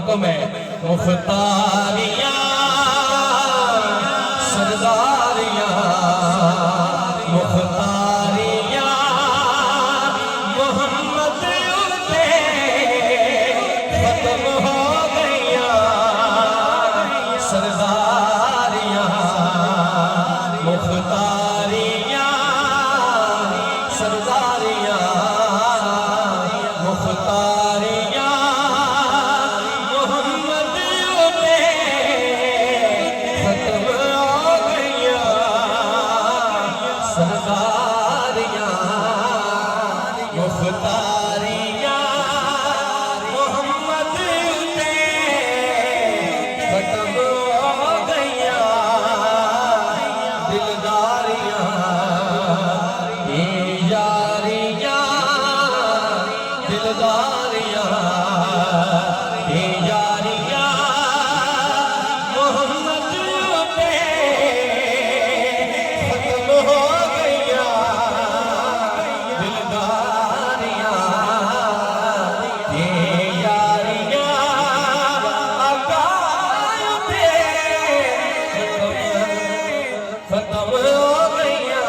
हुक्म है मुख्तारियां सरदारियां मुख्तारियां मोहम्मद उते खत्म हो गईया सरदारियां मुख्तारियां सरदारियां मुख्तारियां मोहम्मद उते खत्म हो गईया सरदारियां मुख्तारियां मोहम्मद उते खत्म हो गईया दिलदारियां ये यारियां दिलदारियां ये यारियां मोहम्मद पे खत्म हो गईया दिलदारियां ये यारियां आका पे खत्म हो गईया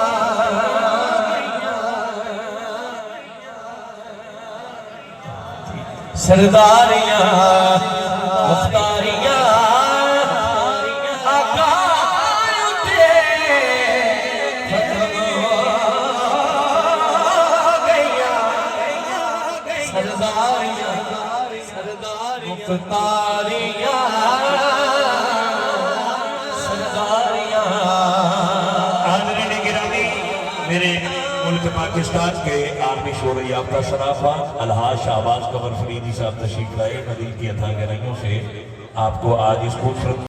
सरदारियां मुख्तारियां आका पे खत्म हो गईया सरदारियां मुख्तारियां सरदारियां। आदरणीय गिरामी, मेरे मुल्क पाकिस्तान के आर्मी शोर याफ्ता सराफा अलहाज शाहबाज कमर फरीदी साहब तशरीफ लाए। मदीन की अथा गहराइयों से आपको आज इस खूबसूरत